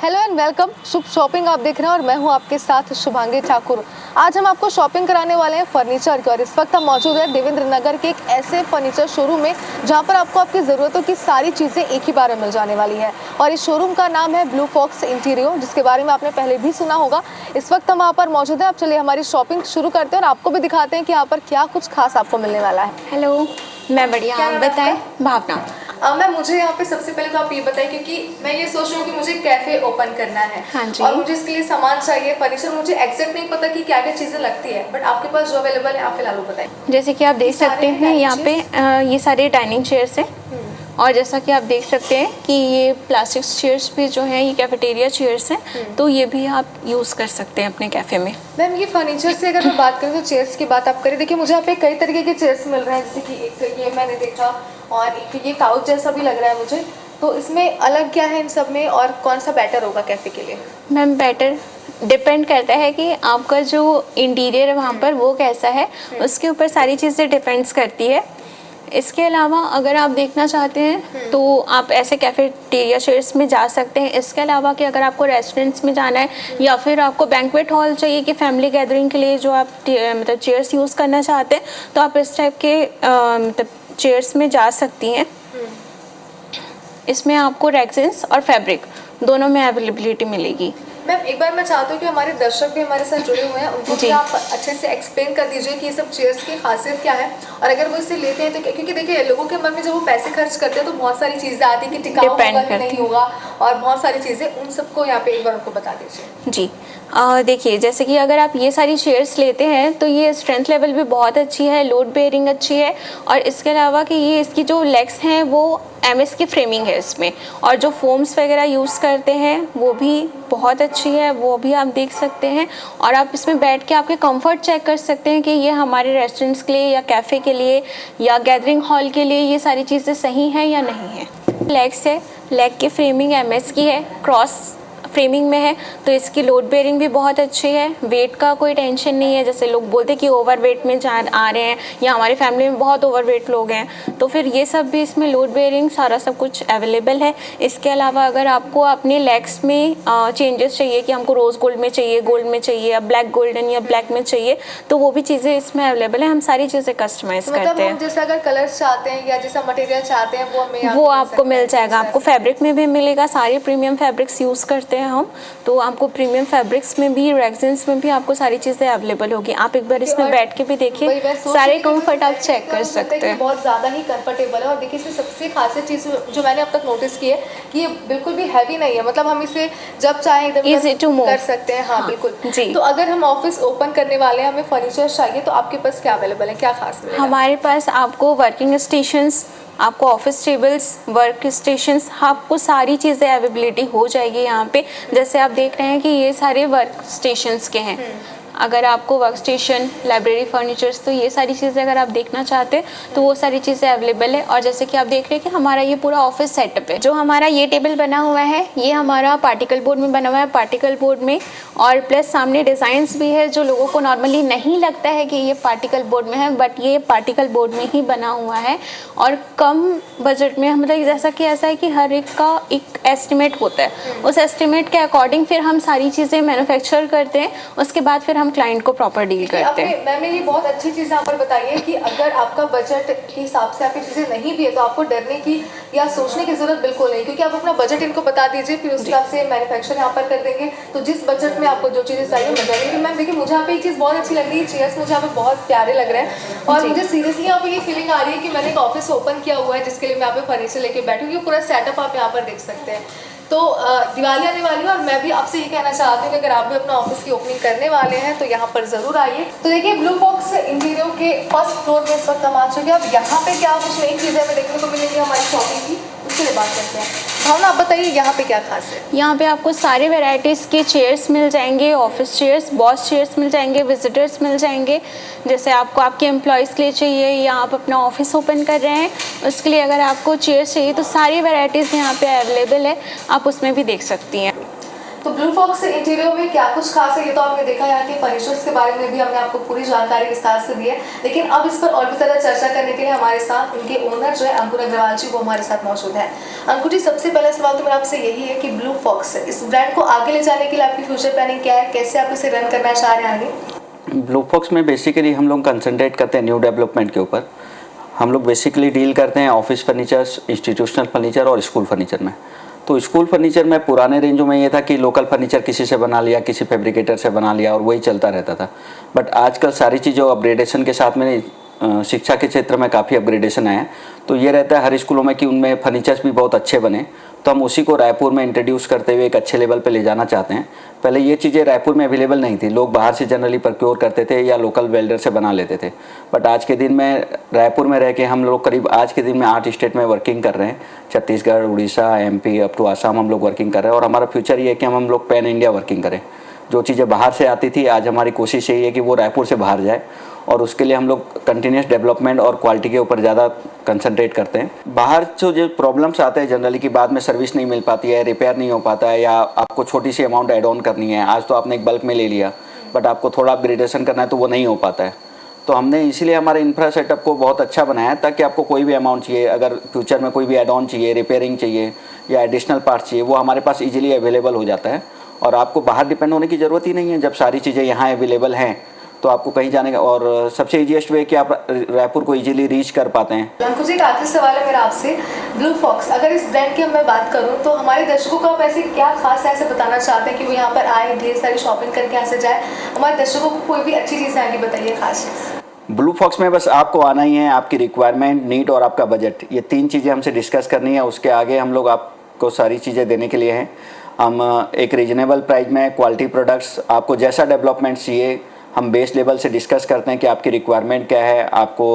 Hello and welcome. Shubh shopping आप देख रहे हैं और मैं हूं आपके साथ शुभांगी ठाकुर। आज हम आपको शॉपिंग कराने वाले हैं फर्नीचर की और इस वक्त हम मौजूद है देवेंद्र नगर के एक ऐसे फर्नीचर शोरूम में जहां पर आपको आपकी ज़रूरतों की सारी चीज़ें एक ही बार में मिल जाने वाली है। और इस शोरूम का नाम है ब्लू फॉक्स इंटीरियर, जिसके बारे में आपने पहले भी सुना होगा। इस वक्त हम वहाँ पर मौजूद है। आप चलिए हमारी शॉपिंग शुरू करते हैं और आपको भी दिखाते हैं कि यहाँ पर क्या कुछ खास आपको मिलने वाला है। हेलो, मैं बढ़िया, आप बताएं। भावना। मैम, मुझे यहाँ पे सबसे पहले तो आप ये बताइए, क्योंकि मैं ये सोच रही हूँ कि मुझे कैफे ओपन करना है। हाँ जी। और मुझे इसके लिए सामान चाहिए, फर्नीचर। मुझे एग्जैक्ट नहीं पता कि क्या क्या चीज़ें लगती है, बट आपके पास जो अवेलेबल है आप फिलहाल वो बताइए। जैसे कि आप देख सकते हैं यहाँ पे ये सारे डाइनिंग चेयर्स हैं और जैसा कि आप देख सकते हैं कि ये प्लास्टिक चेयर्स भी जो हैं ये कैफेटेरिया चेयर्स हैं, तो ये भी आप यूज़ कर सकते हैं अपने कैफ़े में। मैम, ये फर्नीचर से अगर मैं बात करूँ तो चेयर्स की बात आप करें, देखिए मुझे यहाँ पे कई तरीके के चेयर्स मिल रहे हैं। जैसे कि एक ये मैंने देखा और एक ये काउच जैसा भी लग रहा है मुझे। तो इसमें अलग क्या है इन सब में और कौन सा बेटर होगा कैफ़े के लिए? मैम, बेटर डिपेंड करता है कि आपका जो इंटीरियर है वहाँ पर वो कैसा है, उसके ऊपर सारी चीज़ें डिपेंड्स करती है। इसके अलावा अगर आप देखना चाहते हैं तो आप ऐसे कैफेटेरिया चेयर्स में जा सकते हैं। इसके अलावा कि अगर आपको रेस्टोरेंट्स में जाना है या फिर आपको बैंक्वेट हॉल चाहिए कि फैमिली गैदरिंग के लिए जो आप मतलब चेयर्स यूज़ करना चाहते हैं, तो आप इस टाइप के मतलब चेयर्स में जा सकती हैं। इसमें आपको रेक्सिन्स और फैब्रिक दोनों में अवेलेबिलिटी मिलेगी। मैम, एक बार मैं चाहती हूँ कि हमारे दर्शक भी हमारे साथ जुड़े हुए हैं, उनको भी आप अच्छे से एक्सप्लेन कर दीजिए कि ये सब चेयर्स की खासियत क्या है और अगर वो इसे लेते हैं तो क्योंकि देखिए लोगों के मन में जब वो पैसे खर्च करते हैं तो बहुत सारी चीज़ें आती हैं कि टिकाऊ होगा कि नहीं होगा और बहुत सारी चीज़ें, उन सबको यहाँ पे एक बार उनको बता दीजिए। जी, देखिए जैसे कि अगर आप ये सारी चेयर्स लेते हैं तो ये स्ट्रेंथ लेवल भी बहुत अच्छी है, लोड बेयरिंग अच्छी है और इसके अलावा कि ये इसकी जो लेग्स हैं वो MS की फ्रेमिंग है इसमें, और जो फोम्स वगैरह यूज़ करते हैं वो भी बहुत अच्छी है, वो भी आप देख सकते हैं। और आप इसमें बैठ के आपके कंफर्ट चेक कर सकते हैं कि ये हमारे रेस्टोरेंट्स के लिए या कैफ़े के लिए या गैदरिंग हॉल के लिए ये सारी चीज़ें सही हैं या नहीं है। लेग्स है, लेग की फ्रेमिंग MS की है, क्रॉस फ्रेमिंग में है, तो इसकी लोड बेयरिंग भी बहुत अच्छी है। वेट का कोई टेंशन नहीं है। जैसे लोग बोलते हैं कि ओवर वेट में आ रहे हैं या हमारी फैमिली में बहुत ओवर वेट लोग हैं, तो फिर ये सब भी इसमें लोड बेयरिंग सारा सब कुछ अवेलेबल है। इसके अलावा अगर आपको अपने लेग्स में चेंजेस चाहिए कि हमको रोज़ गोल्ड में चाहिए, गोल्ड में चाहिए या ब्लैक गोल्डन या ब्लैक में चाहिए, तो वो भी चीज़ें इसमें अवेलेबल है। हम सारी चीज़ें कस्टमाइज़ करते हैं। जैसा अगर कलर्स चाहते हैं या जैसा मटेरियल चाहते हैं वो आपको मिल जाएगा। आपको फैब्रिक में भी मिलेगा, सारे प्रीमियम फैब्रिक्स यूज़ करते हैं हम, तो आपको प्रीमियम फैब्रिक्स में भी, रेक्सिन्स में भी आपको सारी चीज़ें अवेलेबल होगी। आप एक बार इसमें बैठ के भी देखिए, सारे कंफर्ट आप चेक कर सकते हैं। बहुत ज़्यादा ही कंफर्टेबल है और देखिए इसमें सबसे खासियत चीज़ जो मैंने अब तक नोटिस की है कि ये बिल्कुल भी हैवी नहीं है। मतलब हम इसे जब चाहें एकदम इजी टू मूव कर सकते हैं। हाँ बिल्कुल जी। तो अगर हम ऑफिस ओपन करने वाले हैं, हमें फर्नीचर चाहिए, तो आपके पास क्या अवेलेबल है, क्या खास मिलेगा? हमारे पास आपको वर्किंग स्टेशंस, आपको ऑफिस टेबल्स, वर्क स्टेशंस, आपको सारी चीज़ें अवेलेबिलिटी हो जाएगी यहाँ पे। जैसे आप देख रहे हैं कि ये सारे वर्क स्टेशंस के हैं। अगर आपको वर्क स्टेशन, लाइब्रेरी फर्नीचर्स, तो ये सारी चीज़ें अगर आप देखना चाहते हैं तो वो सारी चीज़ें अवेलेबल है। और जैसे कि आप देख रहे हैं कि हमारा ये पूरा ऑफिस सेटअप है। जो हमारा ये टेबल बना हुआ है ये हमारा पार्टिकल बोर्ड में बना हुआ है, पार्टिकल बोर्ड में, और प्लस सामने डिज़ाइंस भी है जो लोगों को नॉर्मली नहीं लगता है कि ये पार्टिकल बोर्ड में है, बट ये पार्टिकल बोर्ड में ही बना हुआ है। और कम बजट में, मतलब जैसा कि ऐसा है कि हर एक का एक एस्टिमेट होता है, उस एस्टिमेट के अकॉर्डिंग फिर हम सारी चीज़ें मैन्युफैक्चर करते हैं, उसके बाद फिर हम क्लाइंट को प्रॉपर डील करते हैं। मैंने ये बहुत अच्छी चीज़ यहाँ पर बताई है कि अगर आपका बजट के हिसाब से आपकी चीज़ें नहीं भी है तो आपको डरने की या सोचने की ज़रूरत बिल्कुल नहीं, क्योंकि आप अपना बजट इनको बता दीजिए, फिर उस हिसाब से मैन्युफैक्चर यहाँ पर कर देंगे। तो जिस बजट में आपको जो चीज़ें चाहिए मिल जाएगी। मैम देखिए मुझे यहाँ पे एक चीज़ बहुत अच्छी लग रही है, चेयर्स मुझे यहाँ पे बहुत प्यारे लग रहे हैं और मुझे सीरियसली यहाँ पे ये फीलिंग आ रही है कि मैंने एक ऑफिस ओपन किया हुआ है जिसके लिए मैं यहाँ पे फर्नीचर लेके बैठूँगी। पूरा सेटअप आप यहाँ पर देख सकते हैं। तो दिवाली आने वाली है और मैं भी आपसे ये कहना चाहती हूँ कि अगर आप भी अपना ऑफिस की ओपनिंग करने वाले हैं तो यहाँ पर ज़रूर आइए। तो देखिए ब्लू फॉक्स इंटीरियर के फर्स्ट फ्लोर में इस वक्त हम आ चुके हैं। अब यहाँ पे क्या कुछ नई चीज़ें हमें देखने को मिलेंगी हमारी शॉपिंग की, उसके लिए बात करते हैं। भावना, आप बताइए यहाँ पे क्या खास है? यहाँ पे आपको सारे वेराइटीज़ के चेयर्स मिल जाएंगे, ऑफिस चेयर्स, बॉस चेयर्स मिल जाएंगे, विजिटर्स मिल जाएंगे। जैसे आपको आपके एम्प्लॉयज़ के लिए चाहिए या आप अपना ऑफिस ओपन कर रहे हैं उसके लिए अगर आपको चेयर्स चाहिए तो सारी वेराइटीज़ यहाँ पे अवेलेबल है, आप उसमें भी देख सकती हैं। तो ब्लू फॉक्स इंटीरियर में क्या कुछ खास है ये तो आपने देखा, यहाँ के फर्नीचर्स के बारे में भी हमने आपको पूरी जानकारी विस्तार से दी है। लेकिन अब इस पर और भी ज़्यादा चर्चा करने के लिए हमारे साथ उनके ओनर जो है अंकुर अग्रवाल जी, वो हमारे साथ मौजूद है। अंकुर जी, सबसे पहला सवाल तो मेरा आपसे यही है कि ब्लू फॉक्स इस ब्रांड को आगे ले जाने के लिए आपकी फ्यूचर प्लानिंग क्या है, कैसे आप इसे रन करना चाह रहे हैं आगे? ब्लू फॉक्स में बेसिकली हम लोग कंसंट्रेट करते हैं न्यू डेवलपमेंट के ऊपर। हम लोग बेसिकली डील करते हैं ऑफिस फर्नीचर्स, इंस्टीट्यूशनल फर्नीचर और स्कूल फर्नीचर में। तो स्कूल फर्नीचर में पुराने रेंजों में ये था कि लोकल फर्नीचर किसी से बना लिया, किसी फैब्रिकेटर से बना लिया और वही चलता रहता था। बट आजकल सारी चीज़ों अपग्रेडेशन के साथ में शिक्षा के क्षेत्र में काफ़ी अपग्रेडेशन आए हैं। तो ये रहता है हर स्कूलों में कि उनमें फर्नीचर्स भी बहुत अच्छे बने। तो हम उसी को रायपुर में इंट्रोड्यूस करते हुए एक अच्छे लेवल पे ले जाना चाहते हैं। पहले ये चीज़ें रायपुर में अवेलेबल नहीं थी, लोग बाहर से जनरली प्रोक्योर करते थे या लोकल वेल्डर से बना लेते थे। बट आज के दिन में रायपुर में रह के हम लोग करीब आज के दिन में 8 स्टेट में वर्किंग कर रहे हैं। Chhattisgarh, Orissa, MP up to Assam हम लोग वर्किंग कर रहे हैं। और हमारा फ्यूचर ये है कि हम लोग पैन इंडिया वर्किंग करें। जो चीज़ें बाहर से आती थी, आज हमारी कोशिश यही है कि वो रायपुर से बाहर जाए। और उसके लिए हम लोग कंटिन्यूस डेवलपमेंट और क्वालिटी के ऊपर ज़्यादा कंसंट्रेट करते हैं। बाहर जो प्रॉब्लम्स आते हैं जनरली कि बाद में सर्विस नहीं मिल पाती है, रिपेयर नहीं हो पाता है, या आपको छोटी सी अमाउंट ऐड ऑन करनी है। आज तो आपने एक बल्क में ले लिया बट आपको थोड़ा अपग्रेडेशन करना है तो वो नहीं हो पाता है। तो हमने इसीलिए हमारे इंफ्रा सेटअप को बहुत अच्छा बनाया है ताकि आपको कोई भी अमाउंट चाहिए, अगर फ्यूचर में कोई भी ऐड ऑन चाहिए, रिपेयरिंग चाहिए या एडिशनल पार्ट्स चाहिए, वो हमारे पास ईजिली अवेलेबल हो जाता है। और आपको बाहर डिपेंड होने की ज़रूरत ही नहीं है। जब सारी चीज़ें यहाँ अवेलेबल हैं तो आपको कहीं जाने का, और सबसे ईजीएस्ट वे कि आप रायपुर को इजीली रीच कर पाते हैं। अंकुर जी, एक आखिरी सवाल है मेरा आपसे। ब्लू फॉक्स, अगर इस ब्रांड की मैं बात करूं तो हमारे दर्शकों को आप ऐसे क्या खास ऐसे बताना चाहते हैं कि वो यहाँ पर आए, ढेर सारी शॉपिंग करके यहाँ से जाए? हमारे दर्शकों को कोई भी अच्छी चीज़ आगे बताइए खास चीज़। ब्लू फॉक्स में बस आपको आना ही है। आपकी रिक्वायरमेंट, नीड और आपका बजट, ये 3 चीज़ें हमसे डिस्कस करनी है। उसके आगे हम लोग आपको सारी चीज़ें देने के लिए हैं। हम एक रीजनेबल प्राइस में क्वालिटी प्रोडक्ट्स, आपको जैसा डेवलपमेंट चाहिए हम बेस लेवल से डिस्कस करते हैं कि आपकी रिक्वायरमेंट क्या है, आपको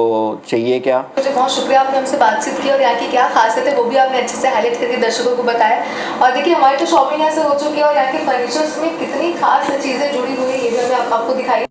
चाहिए क्या। मुझे बहुत शुक्रिया, आपने हमसे बातचीत की और यहाँ की क्या खासियत है वो भी आपने अच्छे से हाईलाइट करके दर्शकों को बताया। और देखिए, हमारी तो शॉपिंग यहाँ से हो चुकी है और यहाँ के फर्नीचर्स में कितनी खास चीज़ें जुड़ी हुई है ये भी हमने आपको दिखाई।